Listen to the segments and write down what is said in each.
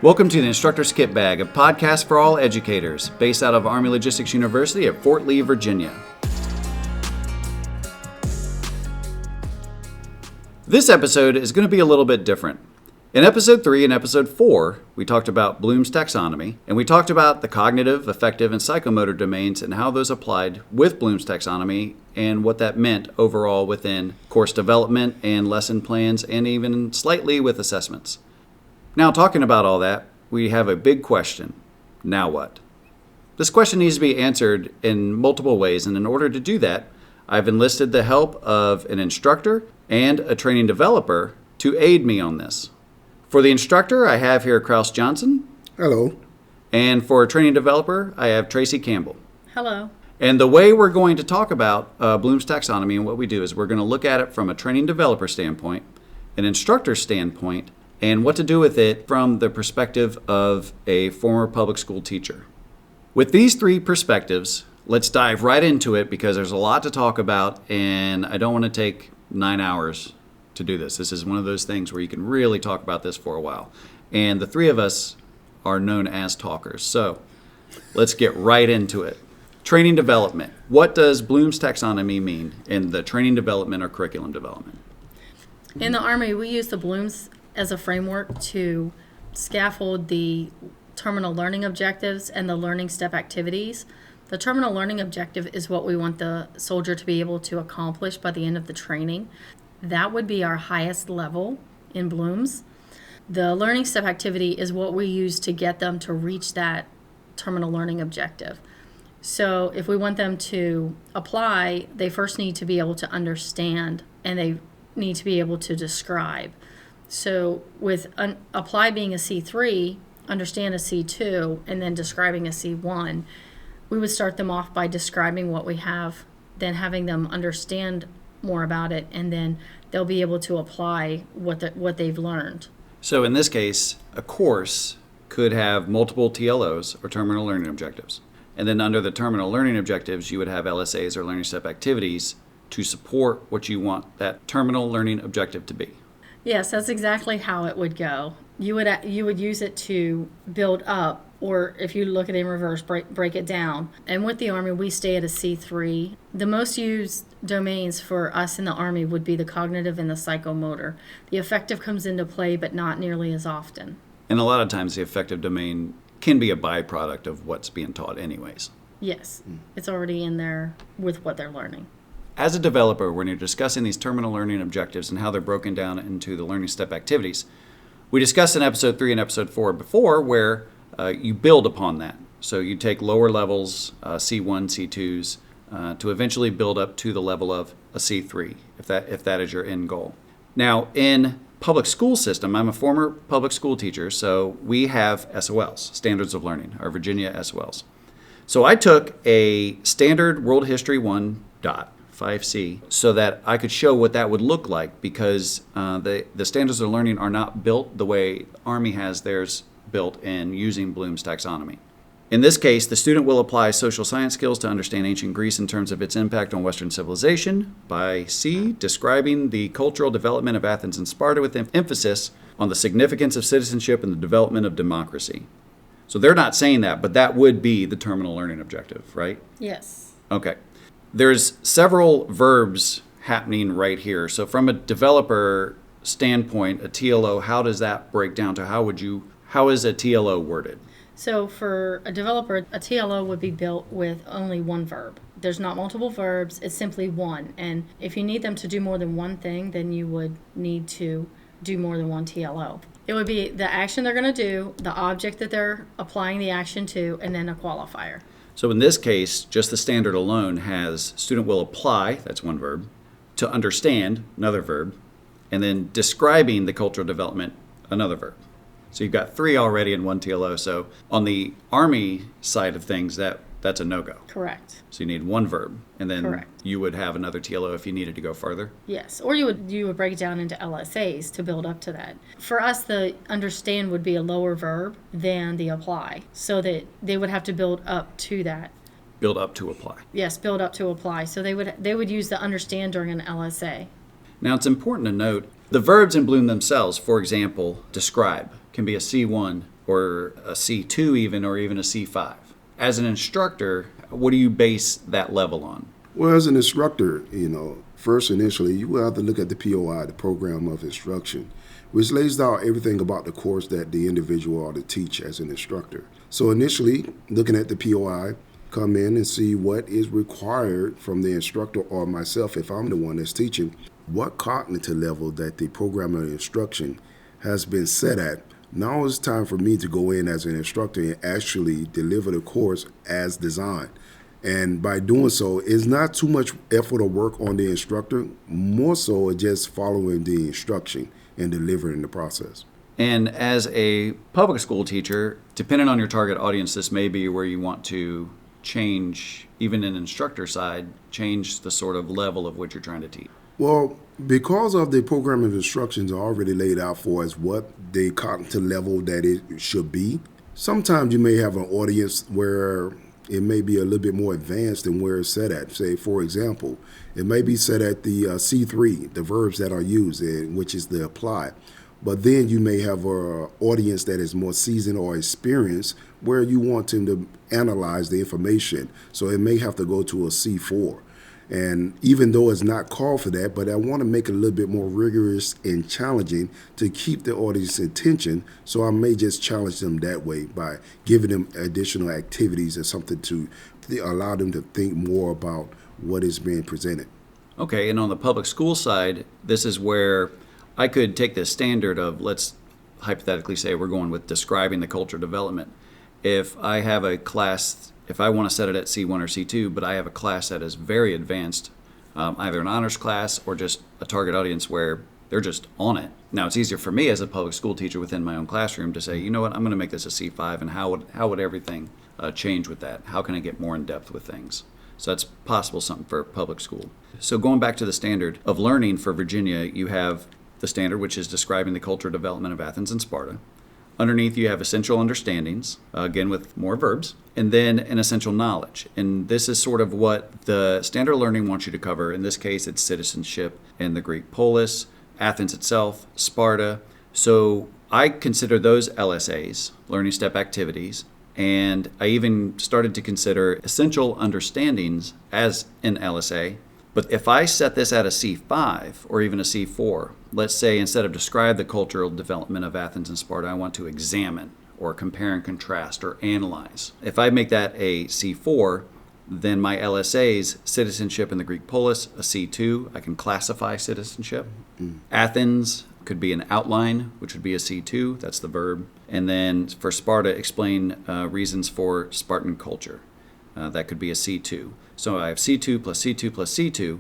Welcome to the Instructor's Kit Bag, a podcast for all educators, based out of Army Logistics University at Fort Lee, Virginia. This episode is going to be a little bit different. In episode 3 and episode 4, we talked about Bloom's Taxonomy, and we talked about the cognitive, affective, and psychomotor domains and how those applied with Bloom's Taxonomy and what that meant overall within course development and lesson plans and even slightly with assessments. Now, talking about all that, we have a big question. Now what? This question needs to be answered in multiple ways, and in order to do that, I've enlisted the help of an instructor and a training developer to aid me on this. For the instructor, I have here Kraus Johnson. Hello. And for a training developer, I have Tracy Campbell. Hello. And the way we're going to talk about Bloom's Taxonomy and what we do is we're going to look at it from a training developer standpoint, an instructor standpoint, and what to do with it from the perspective of a former public school teacher. With these three perspectives, let's dive right into it because there's a lot to talk about and I don't want to take 9 hours to do this. This is one of those things where you can really talk about this for a while. And the three of us are known as talkers. So let's get right into it. Training development. What does Bloom's Taxonomy mean in the training development or curriculum development? In the Army, we use the Bloom's as a framework to scaffold the terminal learning objectives and the learning step activities. The terminal learning objective is what we want the soldier to be able to accomplish by the end of the training. That would be our highest level in Bloom's. The learning step activity is what we use to get them to reach that terminal learning objective. So if we want them to apply, they first need to be able to understand and they need to be able to describe. So with apply being a C3, understand a C2, and then describing a C1, we would start them off by describing what we have, then having them understand more about it, and then they'll be able to apply what they've learned. So in this case, a course could have multiple TLOs or terminal learning objectives. And then under the terminal learning objectives, you would have LSAs or learning step activities to support what you want that terminal learning objective to be. Yes, that's exactly how it would go. You would use it to build up, or if you look at it in reverse, break it down. And with the Army, we stay at a C3. The most used domains for us in the Army would be the cognitive and the psychomotor. The affective comes into play, but not nearly as often. And a lot of times the affective domain can be a byproduct of what's being taught anyways. Yes, it's already in there with what they're learning. As a developer, when you're discussing these terminal learning objectives and how they're broken down into the learning step activities, we discussed in episode 3 and episode 4 before where you build upon that. So you take lower levels, C1, C2s, to eventually build up to the level of a C3, if that is your end goal. Now, in public school system, I'm a former public school teacher, so we have SOLs, Standards of Learning, our Virginia SOLs. So I took a standard World History 1 dot, 5C, so that I could show what that would look like because the standards of learning are not built the way Army has theirs built in using Bloom's Taxonomy. In this case, the student will apply social science skills to understand ancient Greece in terms of its impact on Western civilization. By C, describing the cultural development of Athens and Sparta with emphasis on the significance of citizenship and the development of democracy. So they're not saying that, but that would be the terminal learning objective, right? Yes. Okay. There's several verbs happening right here. So from a developer standpoint, a TLO, how does that break down to how is a TLO worded? So for a developer, a TLO would be built with only one verb. There's not multiple verbs, it's simply one. And if you need them to do more than one thing, then you would need to do more than one TLO. It would be the action they're going to do, the object that they're applying the action to, and then a qualifier. So in this case, just the standard alone has student will apply, that's one verb, to understand, another verb, and then describing the cultural development, another verb. So you've got 3 already in one TLO. So on the Army side of things, that's a no-go. Correct. So you need one verb, and then Correct. You would have another TLO if you needed to go further. Yes, or you would break it down into LSAs to build up to that. For us, the understand would be a lower verb than the apply, so that they would have to build up to that. Build up to apply. Yes, build up to apply. So they would use the understand during an LSA. Now it's important to note the verbs in Bloom themselves, for example, describe, can be a C1 or or a C2 even, or even a C5. As an instructor, what do you base that level on? Well, as an instructor, first initially, you will have to look at the POI, the Program of Instruction, which lays out everything about the course that the individual ought to teach as an instructor. So initially, looking at the POI, come in and see what is required from the instructor or myself, if I'm the one that's teaching, what cognitive level that the Program of Instruction has been set at. Now it's time for me to go in as an instructor and actually deliver the course as designed. And by doing so, it's not too much effort or work on the instructor, more so just following the instruction and delivering the process. And as a public school teacher, depending on your target audience, this may be where you want to change, even in instructor side, change the sort of level of what you're trying to teach. Well, because of the program of instructions are already laid out for us what the cognitive level that it should be, sometimes you may have an audience where it may be a little bit more advanced than where it's set at. Say, for example, it may be set at the C3, the verbs that are used, which is the apply. But then you may have an audience that is more seasoned or experienced where you want them to analyze the information. So it may have to go to a C4. And even though it's not called for that, but I want to make it a little bit more rigorous and challenging to keep the audience's attention. So I may just challenge them that way by giving them additional activities or something to allow them to think more about what is being presented. Okay, and on the public school side, this is where I could take the standard of, let's hypothetically say we're going with describing the culture development. If I have a class, if I want to set it at C1 or C2, but I have a class that is very advanced, either an honors class or just a target audience where they're just on it. Now, it's easier for me as a public school teacher within my own classroom to say, you know what, I'm going to make this a C5, and how would everything change with that? How can I get more in depth with things? So that's possible something for public school. So going back to the standard of learning for Virginia, you have the standard, which is describing the cultural development of Athens and Sparta. Underneath, you have essential understandings, again with more verbs, and then an essential knowledge. And this is sort of what the standard learning wants you to cover. In this case, it's citizenship and the Greek polis, Athens itself, Sparta. So I consider those LSAs, learning step activities, and I even started to consider essential understandings as an LSA. But if I set this at a C5 or even a C4, let's say instead of describe the cultural development of Athens and Sparta, I want to examine or compare and contrast or analyze. If I make that a C4, then my LSAs, citizenship in the Greek polis, a C2, I can classify citizenship. Athens could be an outline, which would be a C2, that's the verb. And then for Sparta, explain reasons for Spartan culture. That could be a C2. So I have C2 plus C2 plus C2,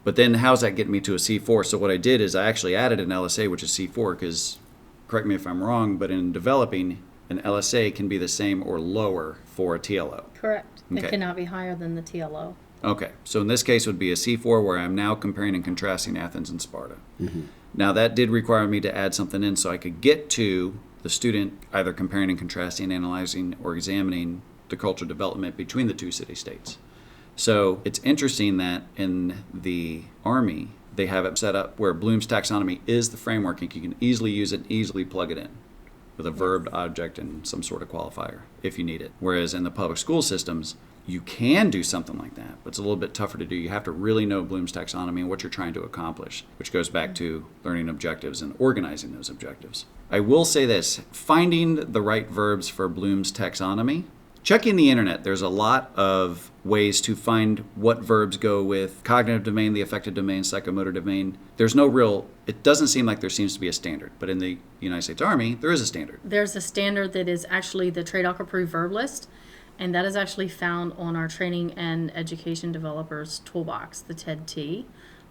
but then how's that getting me to a C4? So what I did is I actually added an LSA, which is C4, because, correct me if I'm wrong, but in developing, an LSA can be the same or lower for a TLO. Correct. Okay. It cannot be higher than the TLO. Okay, so in this case it would be a C4 where I'm now comparing and contrasting Athens and Sparta. Mm-hmm. Now that did require me to add something in so I could get to the student either comparing and contrasting, analyzing, or examining the cultural development between the two city-states. So it's interesting that in the Army, they have it set up where Bloom's taxonomy is the framework and you can easily use it, easily plug it in with a verb, object, and some sort of qualifier if you need it. Whereas in the public school systems, you can do something like that, but it's a little bit tougher to do. You have to really know Bloom's taxonomy and what you're trying to accomplish, which goes back to learning objectives and organizing those objectives. I will say this, finding the right verbs for Bloom's taxonomy, checking the internet, there's a lot of ways to find what verbs go with cognitive domain, the affective domain, psychomotor domain. There's no real, it doesn't seem like there seems to be a standard, but in the United States Army, there is a standard. There's a standard that is actually the TRADOC approved verb list, and that is actually found on our Training and Education Developers Toolbox, the TED-T,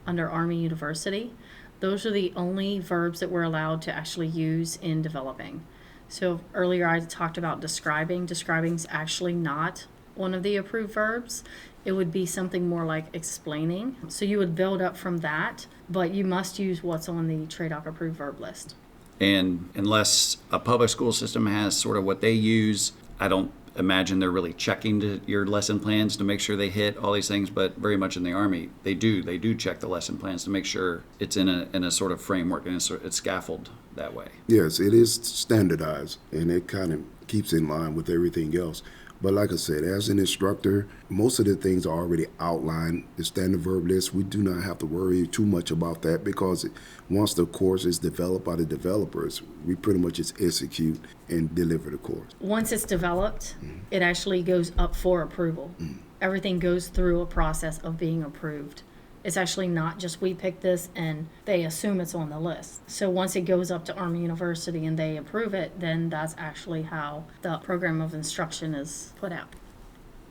under Army University. Those are the only verbs that we're allowed to actually use in developing. So earlier I talked about describing. Describing is actually not one of the approved verbs. It would be something more like explaining. So you would build up from that, but you must use what's on the TRADOC approved verb list. And unless a public school system has sort of what they use, I don't imagine they're really checking your lesson plans to make sure they hit all these things, but very much in the Army, they do check the lesson plans to make sure it's in a sort of framework and it's scaffolded that way. Yes, it is standardized, and it kind of keeps in line with everything else. But like I said, as an instructor, most of the things are already outlined. The standard verb list, we do not have to worry too much about that, because once the course is developed by the developers, we pretty much just execute and deliver the course. Once it's developed, it actually goes up for approval. Everything goes through a process of being approved. It's actually not just we pick this and they assume it's on the list. So once it goes up to Army University and they approve it, then that's actually how the program of instruction is put out.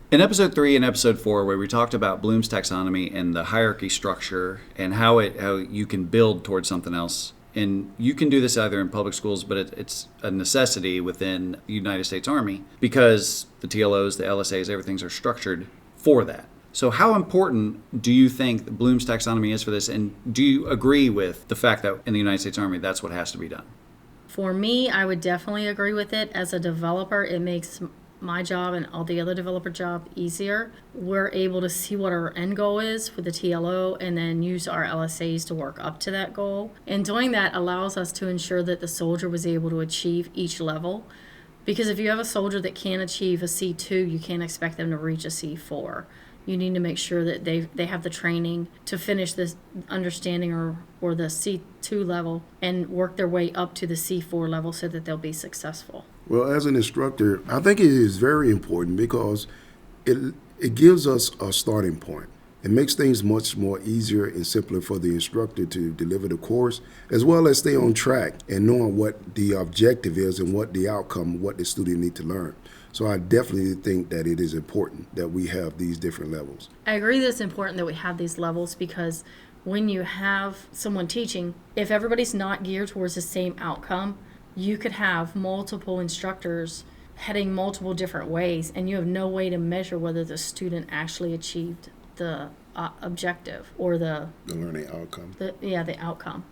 In episode 3 and episode 4, where we talked about Bloom's taxonomy and the hierarchy structure and how you can build towards something else, and you can do this either in public schools, but it's a necessity within the United States Army, because the TLOs, the LSAs, everything's are structured for that. So how important do you think Bloom's taxonomy is for this, and do you agree with the fact that in the United States Army that's what has to be done? For me, I would definitely agree with it. As a developer, it makes my job and all the other developer job easier. We're able to see what our end goal is with the TLO and then use our LSAs to work up to that goal. And doing that allows us to ensure that the soldier was able to achieve each level. Because if you have a soldier that can't achieve a C2, you can't expect them to reach a C4. You need to make sure that they have the training to finish this understanding or the C2 level and work their way up to the C4 level so that they'll be successful. Well, as an instructor, I think it is very important, because it gives us a starting point. It makes things much more easier and simpler for the instructor to deliver the course, as well as stay on track and knowing what the objective is and what the outcome, what the student need to learn. So I definitely think that it is important that we have these different levels. I agree that it's important that we have these levels, because when you have someone teaching, if everybody's not geared towards the same outcome, you could have multiple instructors heading multiple different ways, and you have no way to measure whether the student actually achieved the objective or the learning outcome. The outcome.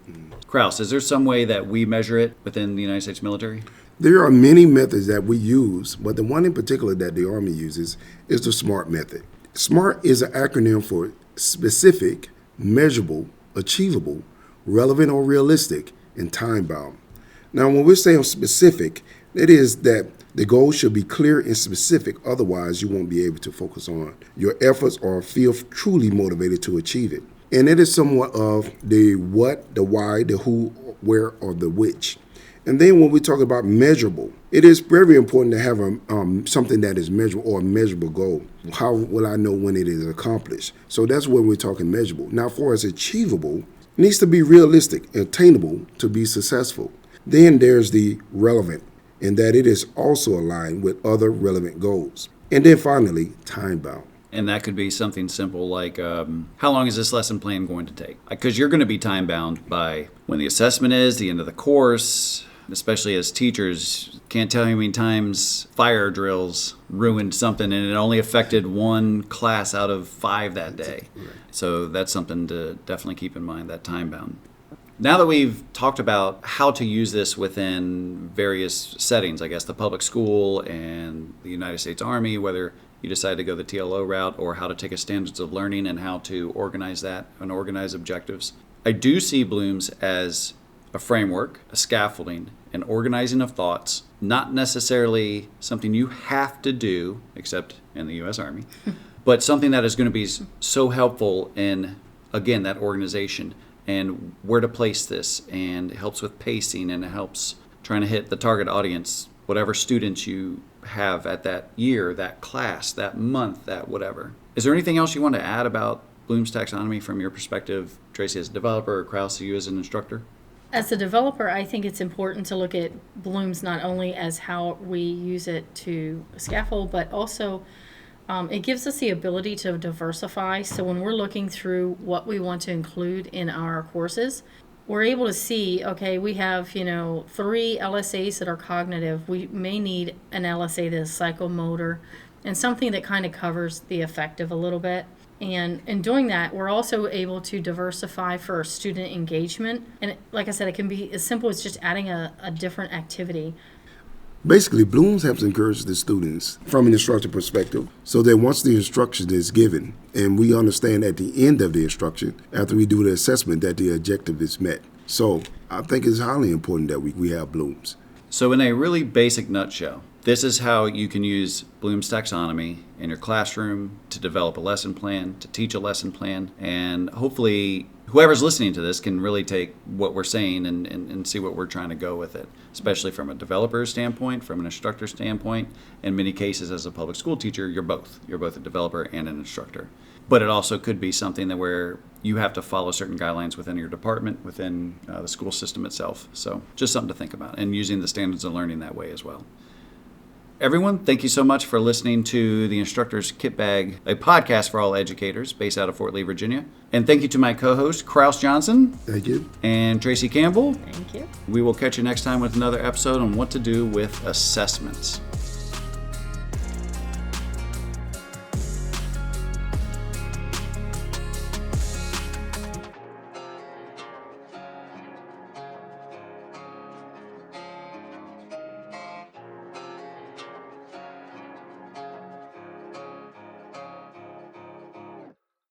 Kraus, is there some way that we measure it within the United States military? There are many methods that we use, but the one in particular that the Army uses is the SMART method. SMART is an acronym for specific, measurable, achievable, relevant or realistic, and time-bound. Now, when we're saying specific, it is that the goal should be clear and specific, otherwise you won't be able to focus on your efforts or feel truly motivated to achieve it. And it is somewhat of the what, the why, the who, where, or the which. And then when we talk about measurable, it is very important to have something that is measurable or a measurable goal. How will I know when it is accomplished? So that's when we're talking measurable. Now, for us, achievable, it needs to be realistic, attainable to be successful. Then there's the relevant, in that it is also aligned with other relevant goals. And then finally, time-bound. And that could be something simple like, how long is this lesson plan going to take? Because you're going to be time-bound by when the assessment is, the end of the course, especially as teachers. Can't tell you how many times fire drills ruined something and it only affected one class out of 5 that day. So that's something to definitely keep in mind, that time-bound. Now that we've talked about how to use this within various settings, I guess the public school and the United States Army, whether you decide to go the TLO route, or how to take a standards of learning and how to organize that and organize objectives, I do see Bloom's as a framework, a scaffolding, an organizing of thoughts, not necessarily something you have to do, except in the U.S. Army, but something that is going to be so helpful in, again, that organization and where to place this, and it helps with pacing, and it helps trying to hit the target audience, whatever students you have at that year, that class, that month, that whatever. Is there anything else you want to add about Bloom's taxonomy from your perspective, Tracy, as a developer, or Kraus, you as an instructor? As a developer, I think it's important to look at Bloom's not only as how we use it to scaffold, but also it gives us the ability to diversify. So when we're looking through what we want to include in our courses, we're able to see, okay, we have, 3 LSAs that are cognitive. We may need an LSA that is psychomotor and something that kind of covers the affective a little bit. And in doing that, we're also able to diversify for student engagement. And like I said, it can be as simple as just adding a different activity. Basically, Bloom's helps encourage the students from an instructor perspective so that once the instruction is given and we understand at the end of the instruction, after we do the assessment, that the objective is met. So I think it's highly important that we have Bloom's. So in a really basic nutshell, this is how you can use Bloom's taxonomy in your classroom to develop a lesson plan, to teach a lesson plan, and hopefully whoever's listening to this can really take what we're saying and see what we're trying to go with it, especially from a developer standpoint, from an instructor standpoint. In many cases, as a public school teacher, you're both. You're both a developer and an instructor. But it also could be something that where you have to follow certain guidelines within your department, within the school system itself. So just something to think about, and using the standards of learning that way as well. Everyone, thank you so much for listening to the Instructor's Kit Bag, a podcast for all educators based out of Fort Lee, Virginia. And thank you to my co-host, Kraus Johnson. Thank you. And Tracy Campbell. Thank you. We will catch you next time with another episode on what to do with assessments.